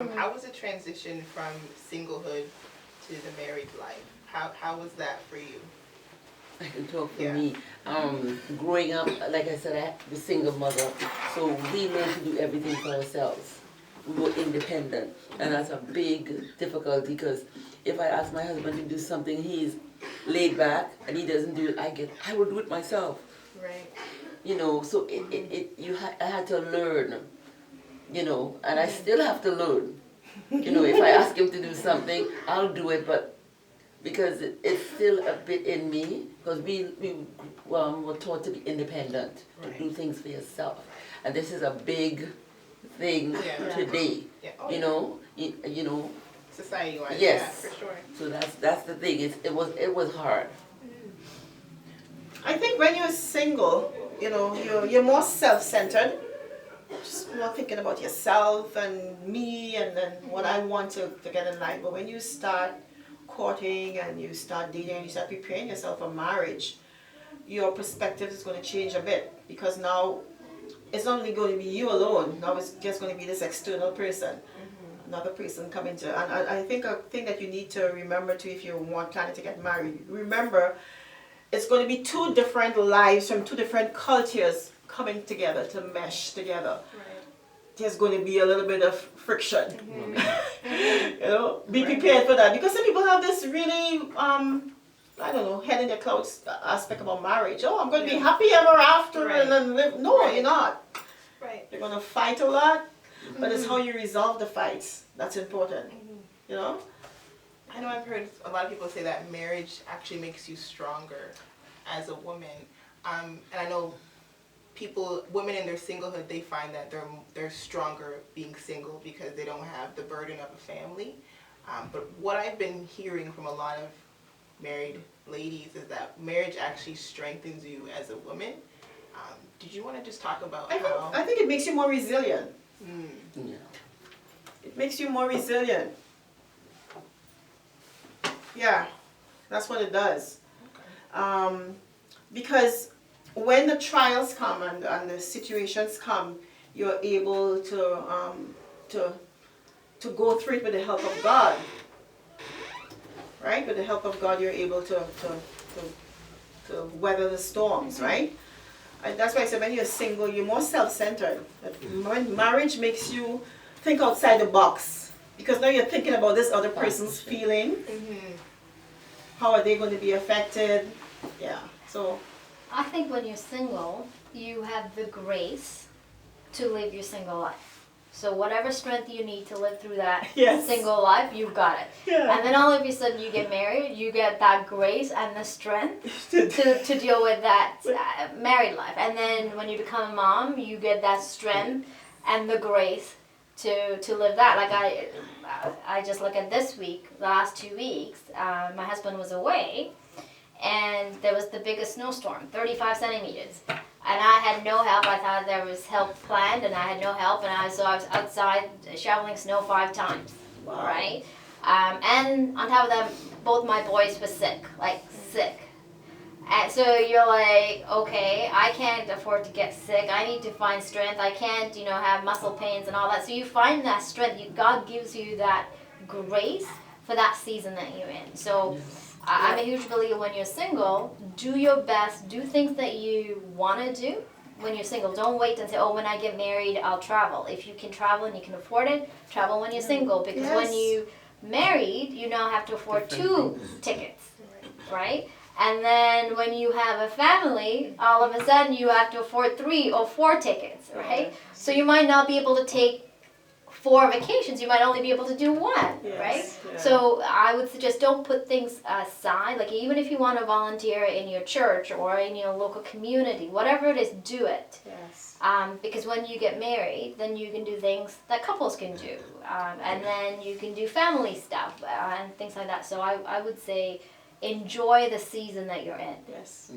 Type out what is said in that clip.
How was the transition from singlehood to the married life? How was that for you? I can talk for Yeah. me. Growing up, like I said, I was a single mother, so we learned to do everything for ourselves. We were independent, and that's a big difficulty because if I ask my husband to do something, he's laid back and he doesn't do it. I will do it myself. Right. You know, so I had to learn. You know, and I still have to learn. You know, if I ask him to do something, I'll do it, but because it's still a bit in me, because we were taught to be independent, to do things for yourself. And this is a big thing today, you know, you know. Society-wise, Yes. yeah, for sure. So that's the thing, it was hard. I think when you're single, you know, you're more self-centered. Just more thinking about yourself and me and then what I want to get in life. But when you start courting and you start dating and you start preparing yourself for marriage, your perspective is going to change a bit because now it's not only going to be you alone. Now it's just going to be this external person, another person coming to. And I think a thing that you need to remember too, if you want planning to get married, remember it's going to be two different lives from two different cultures coming together to mesh together. There's going to be a little bit of friction. You know, be prepared for that because some people have this really I don't know, head in their clouds aspect about marriage. Oh, I'm going to be happy ever after and then live. No, you're not. Right. You're going to fight a lot, but it's how you resolve the fights that's important. You know. I know I've heard a lot of people say that marriage actually makes you stronger as a woman, and I know women in their singlehood, they find that they're stronger being single because they don't have the burden of a family. But what I've been hearing from a lot of married ladies is that marriage actually strengthens you as a woman. Did you want to just talk about how? I think it makes you more resilient. Yeah. It makes you more resilient. Yeah, that's what it does. Because when the trials come and the situations come, you're able to go through it with the help of God. Right? With the help of God, you're able to weather the storms, right? And that's why I said when you're single, you're more self-centered. When marriage makes you think outside the box, because now you're thinking about this other person's feeling. How are they going to be affected? Yeah. So I think when you're single, you have the grace to live your single life. So whatever strength you need to live through that single life, you've got it. Yeah. And then all of a sudden you get married, you get that grace and the strength to deal with that married life. And then when you become a mom, you get that strength and the grace to live that. Like I just look at this week, the last 2 weeks, my husband was away and there was the biggest snowstorm, 35 centimeters. And I had no help. I thought there was help planned and I had no help. And I was outside shoveling snow 5 times, right? And on top of that, both my boys were sick, like sick. And so you're like, okay, I can't afford to get sick. I need to find strength. I can't, you know, have muscle pains and all that. So you find that strength. God gives you that grace for that season that you're in. So I'm a huge believer when you're single, do your best, do things that you want to do when you're single. Don't wait and say, oh, when I get married, I'll travel. If you can travel and you can afford it, travel when you're single. Because when you married, you now have to afford 2 tickets, right? And then when you have a family, all of a sudden you have to afford 3 or 4 tickets, right? So you might not be able to take 4 vacations, you might only be able to do 1, right? Yeah. So I would suggest don't put things aside. Like even if you want to volunteer in your church or in your local community, whatever it is, do it. Yes. Because when you get married, then you can do things that couples can do. And then you can do family stuff and things like that. So I would say enjoy the season that you're in. Yes.